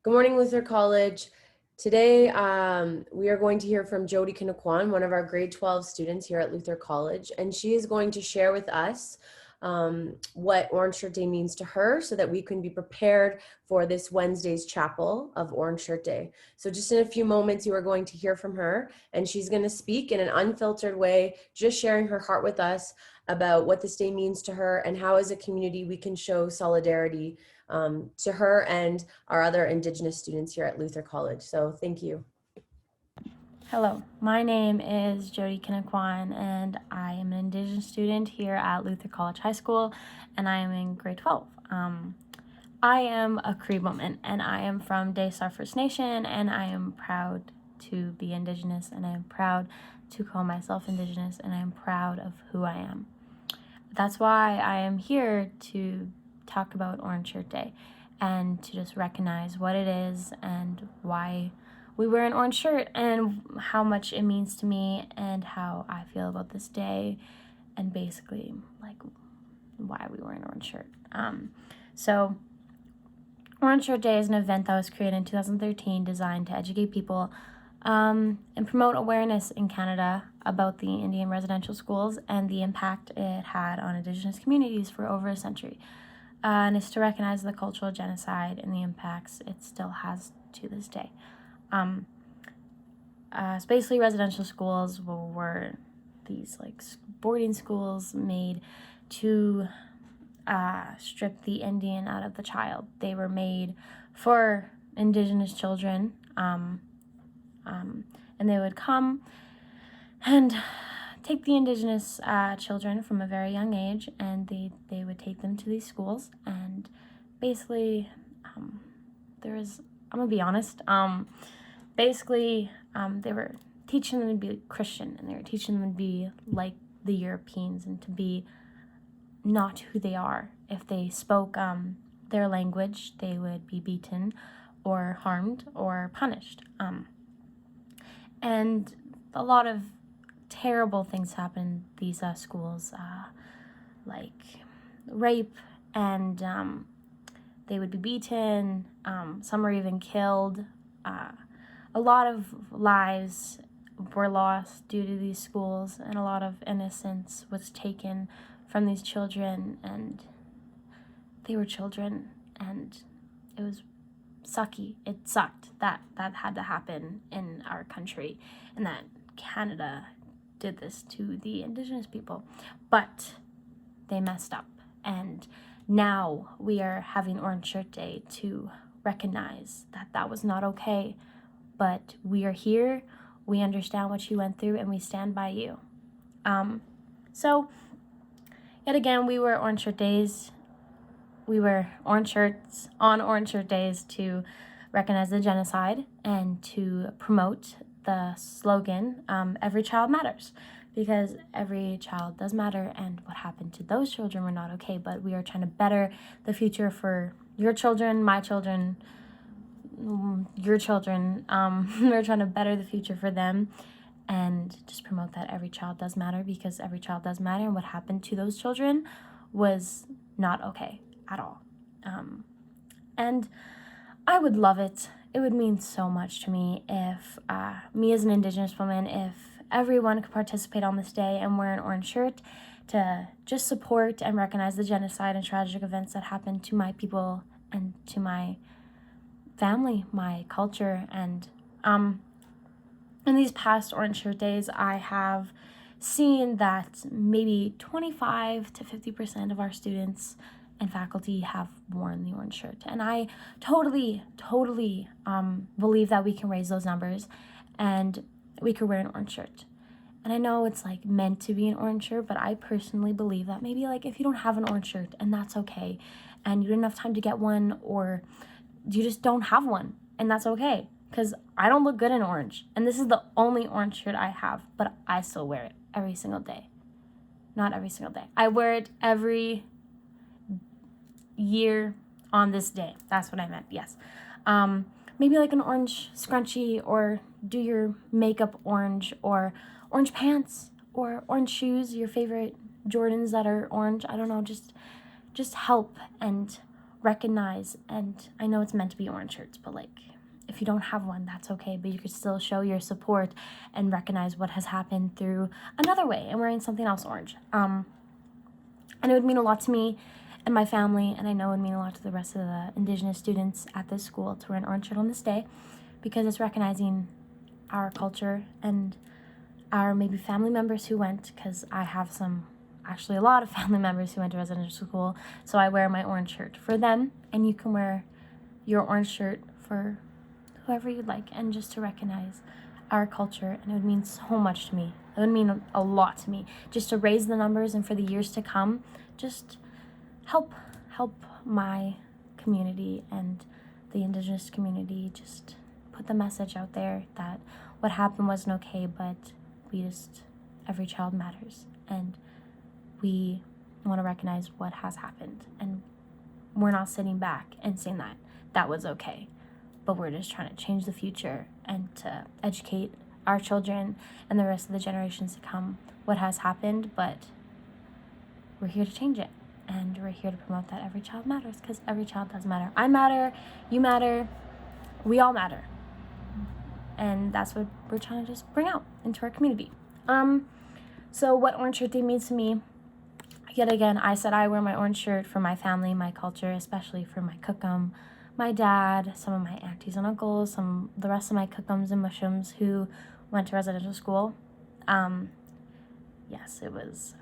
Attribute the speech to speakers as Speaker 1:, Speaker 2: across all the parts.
Speaker 1: Good morning, Luther College. Today, we are going to hear from Jody Kinnequan, one of our grade 12 students here at Luther College, and she is going to share with us what Orange Shirt Day means to her so that we can be prepared for this Wednesday's chapel of Orange Shirt Day. So just in a few moments, you are going to hear from her, and she's going to speak in an unfiltered way, just sharing her heart with us about what this day means to her and how as a community we can show solidarity to her and our other Indigenous students here at Luther College. So thank you.
Speaker 2: Hello, my name is Jody Kinnequan, and I am an Indigenous student here at Luther College High School, and I am in grade 12. I am a Cree woman, and I am from Daystar First Nation, and I am proud to be Indigenous, and I am proud to call myself Indigenous, and I am proud of who I am. That's why I am here to talk about Orange Shirt Day and to just recognize what it is and why we wear an orange shirt and how much it means to me and how I feel about this day and basically like why we wear an orange shirt. So Orange Shirt Day is an event that was created in 2013 designed to educate people and promote awareness in Canada about the Indian residential schools and the impact it had on Indigenous communities for over a century. And it's to recognize the cultural genocide and the impacts it still has to this day. So basically, residential schools were these like boarding schools made to strip the Indian out of the child. They were made for Indigenous children, and they would come and take the Indigenous children from a very young age, and they would take them to these schools, and basically I'm gonna be honest, they were teaching them to be Christian, and they were teaching them to be like the Europeans and to be not who they are. If they spoke their language, they would be beaten or harmed or punished. And a lot of terrible things happen in these schools, like rape, and they would be beaten. Some were even killed. A lot of lives were lost due to these schools, and a lot of innocence was taken from these children, and they were children, and it was sucky. It sucked that had to happen in our country, and that Canada did this to the Indigenous people. But they messed up, and now we are having Orange Shirt Day to recognize that that was not okay. But we are here, we understand what you went through, and we stand by you. So, yet again, we wear Orange Shirt Days. We wear orange shirts on Orange Shirt Days to recognize the genocide and to promote the slogan, every child matters, because every child does matter, and what happened to those children were not okay, but we are trying to better the future for your children, my children, your children. We're trying to better the future for them and just promote that every child does matter, because every child does matter, and what happened to those children was not okay at all. And I would love it. It would mean so much to me if me as an Indigenous woman, if everyone could participate on this day and wear an orange shirt to just support and recognize the genocide and tragic events that happened to my people and to my family, my culture. And in these past Orange Shirt Days, I have seen that maybe 25 to 50% of our students and faculty have worn the orange shirt. And I totally believe that we can raise those numbers and we could wear an orange shirt. And I know it's like meant to be an orange shirt, but I personally believe that maybe like if you don't have an orange shirt, and that's okay, and you didn't have time to get one, or you just don't have one, and that's okay, because I don't look good in orange, and this is the only orange shirt I have, but I still wear it every single day. Not every single day. I wear it every year on this day. That's what I meant, yes. Maybe like an orange scrunchie, or do your makeup orange, or orange pants, or orange shoes, your favorite Jordans that are orange. I don't know, just help and recognize, and I know it's meant to be orange shirts, but like, if you don't have one, that's okay, but you could still show your support and recognize what has happened through another way and wearing something else orange. And it would mean a lot to me and my family, and I know it would mean a lot to the rest of the Indigenous students at this school to wear an orange shirt on this day, because it's recognizing our culture and our maybe family members who went, because I have actually a lot of family members who went to residential school, so I wear my orange shirt for them, and you can wear your orange shirt for whoever you'd like, and just to recognize our culture. And it would mean so much to me. It would mean a lot to me just to raise the numbers, and for the years to come, just help my community and the Indigenous community, just put the message out there that what happened wasn't okay, but every child matters, and we want to recognize what has happened, and we're not sitting back and saying that that was okay, but we're just trying to change the future and to educate our children and the rest of the generations to come what has happened. But we're here to change it, and we're here to promote that every child matters, because every child does matter. I matter, you matter, we all matter, and that's what we're trying to just bring out into our community. So what Orange Shirt Day means to me, yet again, I said I wear my orange shirt for my family, my culture, especially for my cookum, my dad, some of my aunties and uncles, the rest of my cookums and mushums who went to residential school. Yes, it was,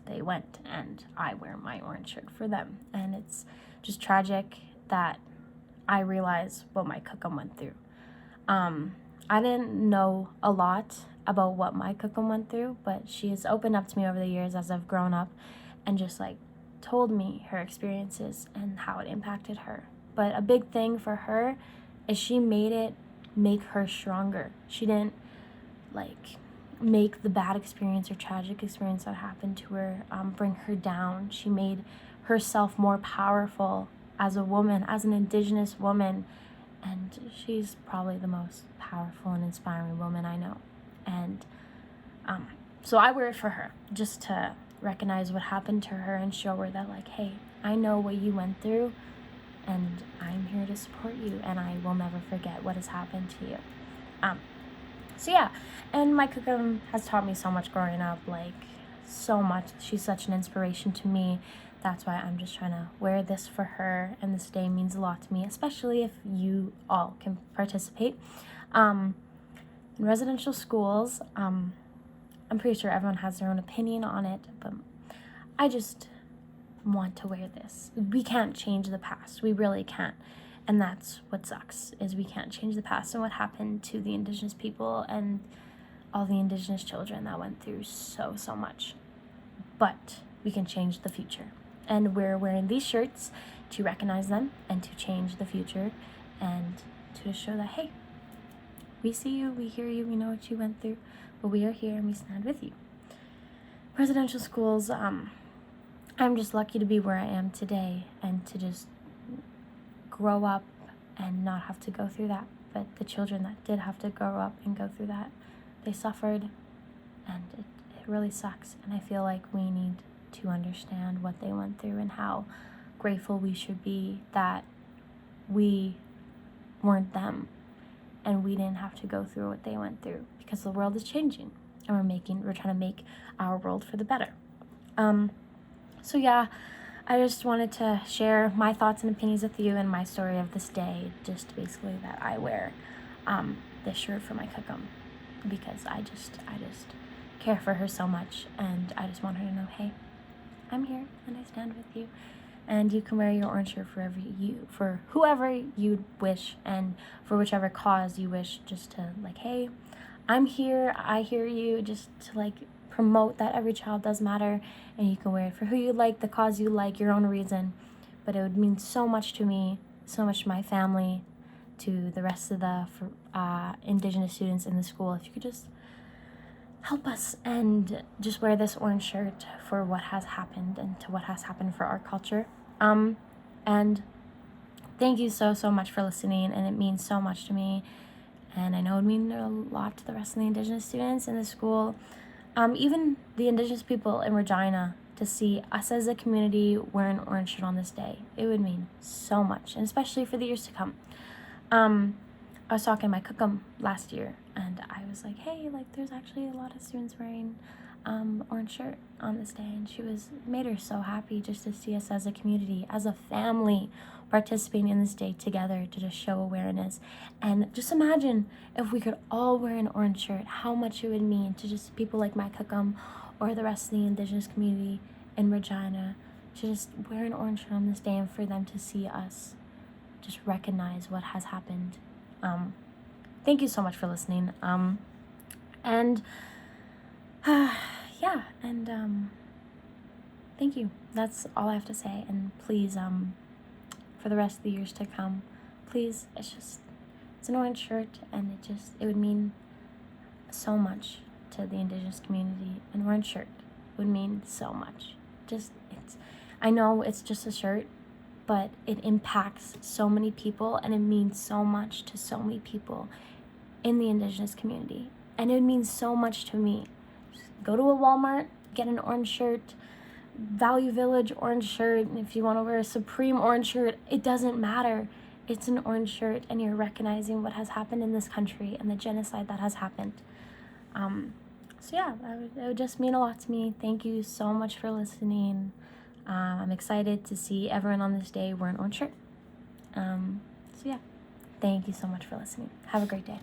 Speaker 2: they went, and I wear my orange shirt for them. And it's just tragic that I realize what my cookum went through. I didn't know a lot about what my cookum went through, but she has opened up to me over the years as I've grown up, and just like told me her experiences and how it impacted her. But a big thing for her is she made it make her stronger. She didn't like make the bad experience or tragic experience that happened to her bring her down. She made herself more powerful as a woman, as an Indigenous woman, and she's probably the most powerful and inspiring woman I know. And so I wear it for her, just to recognize what happened to her and show her that, like, hey, I know what you went through, and I'm here to support you, and I will never forget what has happened to you. So yeah, and my cookum has taught me so much growing up, like, so much. She's such an inspiration to me. That's why I'm just trying to wear this for her, and this day means a lot to me, especially if you all can participate. In residential schools, I'm pretty sure everyone has their own opinion on it, but I just want to wear this. We can't change the past. We really can't. And that's what sucks, is we can't change the past and what happened to the Indigenous people and all the Indigenous children that went through so much. But we can change the future. And we're wearing these shirts to recognize them and to change the future, and to show that, hey, we see you, we hear you, we know what you went through, but we are here and we stand with you. Residential schools, I'm just lucky to be where I am today, and to just grow up and not have to go through that. But the children that did have to grow up and go through that, they suffered, and it really sucks. And I feel like we need to understand what they went through, and how grateful we should be that we weren't them, and we didn't have to go through what they went through, because the world is changing, and we're trying to make our world for the better. So yeah, I just wanted to share my thoughts and opinions with you, and my story of this day, just basically that I wear this shirt for my cookum, because I just care for her so much, and I just want her to know, hey, I'm here and I stand with you. And you can wear your orange shirt for whoever you wish, and for whichever cause you wish, just to, like, hey, I'm here, I hear you, just to, like, promote that every child does matter. And you can wear it for who you like, the cause you like, your own reason. But it would mean so much to me, so much to my family, to the rest of the Indigenous students in the school, if you could just help us and just wear this orange shirt for what has happened, and to what has happened for our culture. And thank you so much for listening, and it means so much to me, and I know it would mean a lot to the rest of the Indigenous students in the school. Even the Indigenous people in Regina, to see us as a community wear an orange shirt on this day. It would mean so much, and especially for the years to come. I was talking to my cookum last year, and I was like, hey, like, there's actually a lot of students wearing orange shirt on this day, and made her so happy just to see us as a community, as a family, participating in this day together to just show awareness. And just imagine if we could all wear an orange shirt, how much it would mean to just people like my cookum or the rest of the Indigenous community in Regina to just wear an orange shirt on this day, and for them to see us just recognize what has happened. Thank you so much for listening. And yeah, and thank you. That's all I have to say. And please, for the rest of the years to come, please, it's an orange shirt, and it would mean so much to the Indigenous community. An orange shirt would mean so much. I know it's just a shirt, but it impacts so many people, and it means so much to so many people in the Indigenous community. And it means so much to me. Just go to a Walmart, get an orange shirt, Value Village orange shirt, and if you want to wear a Supreme orange shirt, it doesn't matter. It's an orange shirt, and you're recognizing what has happened in this country and the genocide that has happened. So yeah, it would just mean a lot to me. Thank you so much for listening. I'm excited to see everyone on this day wear an orange shirt. So yeah, thank you so much for listening. Have a great day.